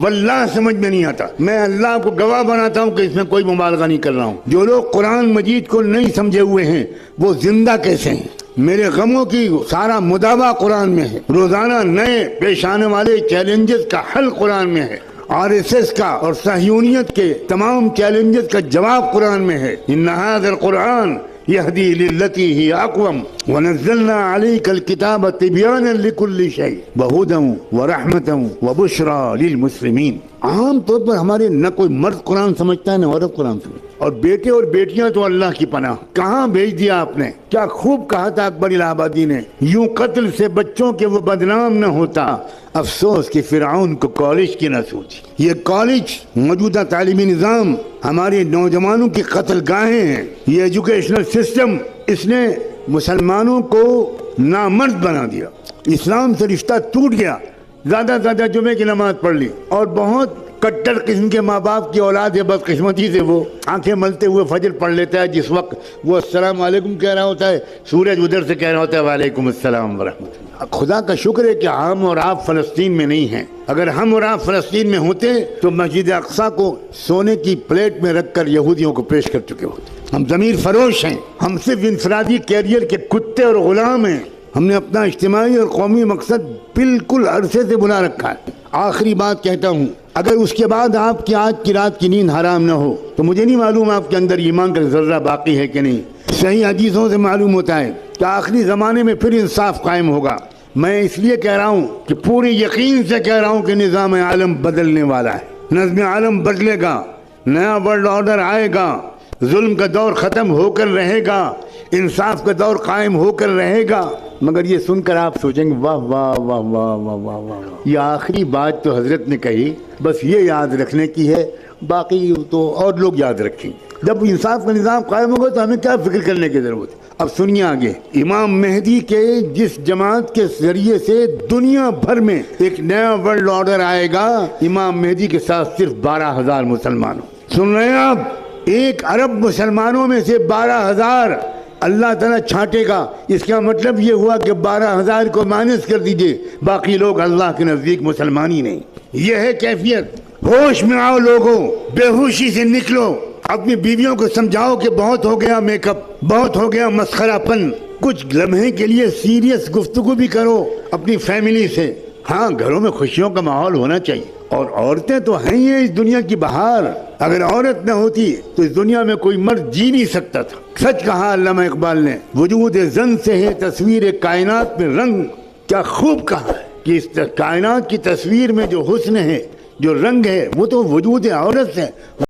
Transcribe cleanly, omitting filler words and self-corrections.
واللہ سمجھ میں نہیں آتا. میں اللہ کو گواہ بناتا ہوں کہ اس میں کوئی مبالغہ نہیں کر رہا ہوں. جو لوگ قرآن مجید کو نہیں سمجھے ہوئے ہیں وہ زندہ کیسے ہیں؟ میرے غموں کی سارا مداوع قرآن میں ہے. روزانہ نئے پیش آنے والے چیلنجز کا حل قرآن میں ہے. RSS کا اور صہیونیت کے تمام چیلنجز کا جواب قرآن میں ہے. ان ھذا القرآن یہدی للتی ہی اقوم ونزلنا علیک الکتاب تبیانا لکل شیء وہدی ورحمۃ وبشری للمسلمین. عام طور پر ہمارے نہ کوئی مرد قرآن سمجھتا ہے نہ عورت قرآن سمجھتا ہے. اور بیٹے اور بیٹیاں تو اللہ کی پناہ. کہاں بھیج دیا آپ نے؟ کیا خوب کہا تھا اکبر الہ آبادی نے، یوں قتل سے بچوں کے وہ بدنام نہ ہوتا، افسوس کہ فرعون کو کالج کی نہ سوچی. یہ کالج موجودہ تعلیمی نظام ہمارے نوجوانوں کی قتل گاہیں ہیں. یہ ایجوکیشنل سسٹم اس نے مسلمانوں کو نامرد بنا دیا. اسلام سے رشتہ ٹوٹ گیا. زیادہ سے زیادہ جمعے کی نماز پڑھ لی. اور بہت کٹر قسم کے ماں باپ کی اولاد ہے، بدقسمتی سے وہ آنکھیں ملتے ہوئے فجر پڑھ لیتا ہے. جس وقت وہ السلام علیکم کہہ رہا ہوتا ہے، سورج ادھر سے کہہ رہا ہوتا ہے وعلیکم السلام ورحمۃ اللہ. خدا کا شکر ہے کہ ہم اور آپ فلسطین میں نہیں ہیں. اگر ہم اور آپ فلسطین میں ہوتے تو مسجد اقصیٰ کو سونے کی پلیٹ میں رکھ کر یہودیوں کو پیش کر چکے ہوتے. ہم ضمیر فروش ہیں. ہم صرف انفرادی کیریئر کے کتے اور غلام ہیں. ہم نے اپنا اجتماعی اور قومی مقصد بالکل عرصے سے بنا رکھا ہے. آخری بات کہتا ہوں، اگر اس کے بعد آپ کی آج کی رات کی نیند حرام نہ ہو تو مجھے نہیں معلوم آپ کے اندر ایمان کا ذرہ باقی ہے کہ نہیں. صحیح حدیثوں سے معلوم ہوتا ہے کہ آخری زمانے میں پھر انصاف قائم ہوگا. میں اس لیے کہہ رہا ہوں کہ پوری یقین سے کہہ رہا ہوں کہ نظام عالم بدلنے والا ہے. نظم عالم بدلے گا، نیا ورلڈ آرڈر آئے گا. ظلم کا دور ختم ہو کر رہے گا، انصاف کا دور قائم ہو کر رہے گا. مگر یہ سن کر آپ سوچیں گے واہ واہ واہ واہ واہ واہ واہ، یہ آخری بات تو حضرت نے کہی، بس یہ یاد رکھنے کی ہے، باقی تو اور لوگ یاد رکھیں. جب انصاف کا نظام قائم ہوگا تو ہمیں کیا فکر کرنے کی ضرورت ہے. اب سنیے آگے. امام مہدی کے جس جماعت کے ذریعے سے دنیا بھر میں ایک نیا ورلڈ آرڈر آئے گا، امام مہدی کے ساتھ صرف 12,000 مسلمانوں. سن رہے ہیں آپ؟ 1 ارب مسلمانوں میں سے 12,000 اللہ تعالیٰ چھانٹے گا. اس کا مطلب یہ ہوا کہ 12,000 کو مائنس کر دیجئے، باقی لوگ اللہ کے نزدیک مسلمان ہی نہیں. یہ ہے کیفیت. ہوش میں آؤ لوگوں، بے ہوشی سے نکلو. اپنی بیویوں کو سمجھاؤ کہ بہت ہو گیا میک اپ، بہت ہو گیا مسخرہ پن. کچھ لمحے کے لیے سیریس گفتگو بھی کرو اپنی فیملی سے. ہاں، گھروں میں خوشیوں کا ماحول ہونا چاہیے. اور عورتیں تو ہیں ہی اس دنیا کی بہار. اگر عورت نہ ہوتی تو اس دنیا میں کوئی مرد جی نہیں سکتا تھا. سچ کہا علامہ اقبال نے، وجود زن سے ہے تصویر کائنات میں رنگ. کیا خوب کہا ہے کہ اس کائنات کی تصویر میں جو حسن ہے، جو رنگ ہے، وہ تو وجود عورت ہے.